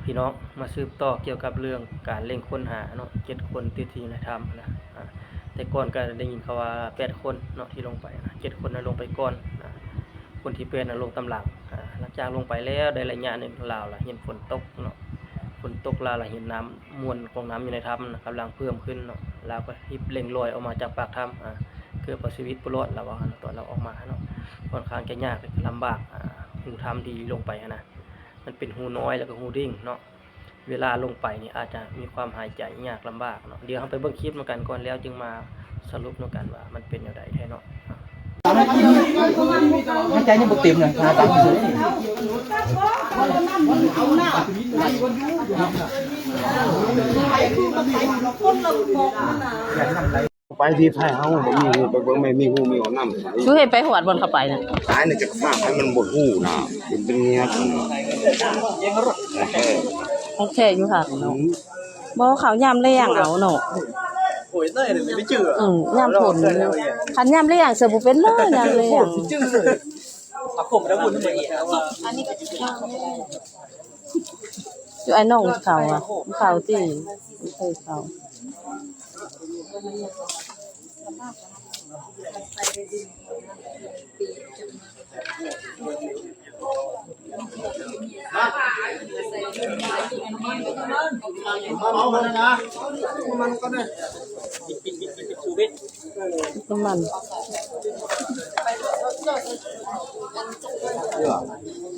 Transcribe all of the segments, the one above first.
พี่น้องมาสืบต่อเกี่ยวกับเรื่องการเร่งค้นหาเนาะ7คนติดที่ในถ้ำนะแต่ก่อนก็ได้ยินเขาว่า8คนเนาะที่ลงไปนะ7คนนั้นลงไปก่อนคนที่เป็นลงตำหลังหลังจากลงไปแล้วได้ระยะหนึงลาวล่ะเห็นฝนตกเนาะฝนตกลาวล่ะเห็นน้ำมวลของน้ำอยู่ในถ้ำนะกำลังเพิ่มขึ้นเนาะลาวก็รีบเร่งลอยออกมาจากปากถ้ำเพื่อประชีวิตรอดแล้วว่าตอนเราออกมาเนาะค่อนข้างจะยากลำบากหูถ้ำที่ลงไปนะมันเป็นหูน้อยแล้วก็หูดิ่งเนาะเวลาลงไปนี่อาจจะมีความหายใจยากลำบากเนาะเดี๋ยวเราไปเบิ่งคลิปมากันก่อนแล้วจึงมาสรุปกันว่ามันเป็นอย่างไรแท้เนาะหายใจยังบ่เต็มเลยหาตามที่สุดไปที่ไทยเฮาบ่มีหูไปเบิ่งไม่มีหูมีเอาน้ำ ชูเห็นไปหวดบนเข้าไปน่ะ ตายน่ะจะฆ่าให้มันบ่หูน่ะเป็นเงี้ยกัน โอเคอยู่ค่ะบ่เขายามเลี้ยงเอาเนาะโอ้ยเต้ยนี่ไม่จื้อยามผลคันยามเลี้ยงเสือบ่เป็นเลยยามเลี้ยงจื้อเลยสักผมแล้วบุญบ่อีกว่าอันนี้ก็อยู่ไอ้น้องเขาเขาติเคยเขาเอามันนะมันก็ได้ชีวิตมัน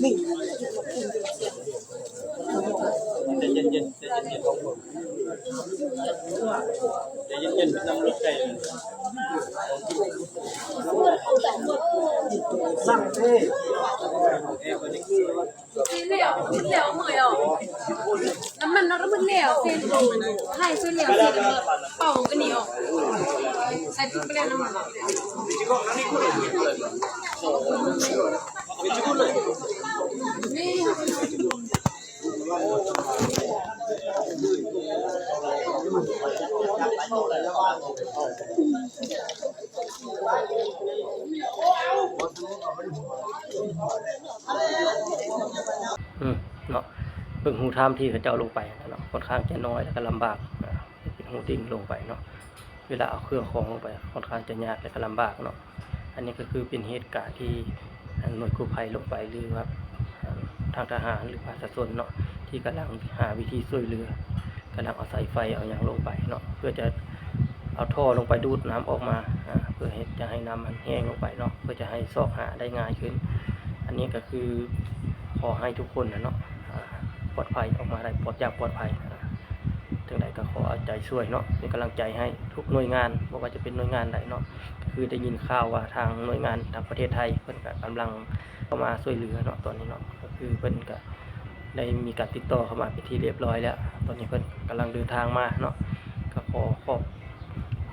นี่เย็นๆเย็นๆของผมเย็นๆเป็นน้ำรถไฟสั่งเท่เหลวเหมยอ่ะน้ำมันเราก็มันเหลวเส้นให้เส้นเหลวเส้นเป่ากันเหนียวใส่ตุ๊กไปเลยน้ำมันนี่เนาะเบิ่งหูถ้ำที่เขาเจ้าลงไปเนาะค่อนข้างจะน้อยแล้วก็ลำบากเป็นหูดิ่งลงไปเนาะเวลาเอาเครื่องของลงไปค่อนข้างจะยากและก็ลำบากเนาะอันนี้ก็คือเป็นเหตุการณ์ที่หน่วยกู้ภัยลงไปหรือว่าทางทหารหรือประชาชนเนาะที่กำลังหาวิธีช่วยเหลือกำลังเอาสายไฟเอาอย่างลงไปเนาะเพื่อจะเอาท่อลงไปดูดน้ำออกมาเพื่อจะให้น้ำมันแห้งลงไปเนาะเพื่อจะให้ซอกหาได้ง่ายขึ้นอันนี้ก็คือขอให้ทุกคนเนาะปลอดภัยออกมาได้ปลอดภัยถึงใดก็ขอเอาใจช่วยเนาะเป็นกำลังใจให้ทุกหน่วยงานไม่ว่าจะเป็นหน่วยงานใดเนาะคือได้ยินข่าวว่าทางหน่วยงานทางประเทศไทยเพิ่นก็กำลังเข้ามาช่วยเหลือเนาะตอนนี้เนาะก็คือเพิ่นก็ได้มีการติดต่อเข้ามาเป็นที่เรียบร้อยแล้วตอนนี้เพิ่นกำลังเดินทางมาเนาะก็ขอบ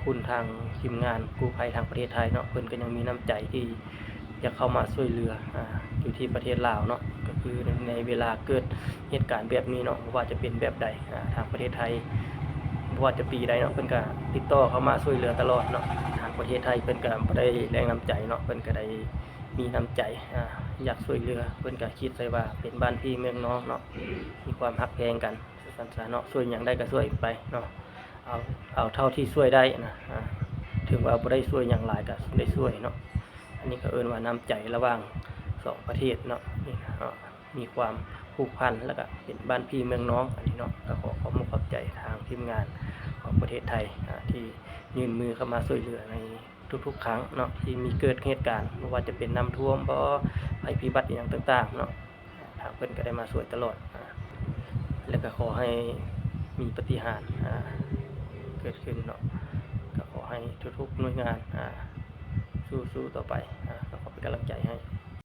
คุณทางทีมงานกู้ภัยทางประเทศไทยเนาะเพิ่นก็ยังมีน้ำใจที่จะเข้ามาช่วยเหลืออยู่ที่ประเทศลาวเนาะก็คือในเวลาเกิดเหตุการณ์แบบนี้เนาะว่าจะเป็นแบบใดทางประเทศไทยว่าจะปีใดเนาะเพิ่นก็ติดต่อเข้ามาช่วยเหลือตลอดเนาะทางประเทศไทยเพิ่นก็บ่ได้แรงน้ำใจเนาะเพิ่นก็ได้มีน้ำใจอยากช่วยเหลือเพิ่นก็คิดใส่ว่าเป็นบ้านพี่เมืองน้องเนาะมีความฮักแพงกันสันๆเนาะช่วยหยังได้ก็ช่วยไปเนาะเอาเท่าที่ช่วยได้นะถึงว่าบ่ได้ช่วยหยังหลายก็ได้ช่วยเนาะอันนี้ก็เอิ้นว่าน้ำใจระหว่าง2ประเทศเนาะนี่มีความผูกพันแล้วก็เป็นบ้านพี่เมืองน้องอันนี้เนาะก็ขอบคุณขอบใจทางทีมงานของประเทศไทยที่ยื่นมือเข้ามาช่วยเหลือในทุกๆครั้งเนาะที่มีเกิดเหตุการณ์ไม่ว่าจะเป็นน้ำท่วมบ่ภัยพิบัติอย่างต่างๆเนาะทางเพิ่นก็ได้มาช่วยตลอดแล้วก็ขอให้มีปาฏิหาริย์เกิดขึ้นเนาะก็ขอให้ทุกๆหน่วยงานสู้ๆต่อไปก็ขอเป็นกำลังใจให้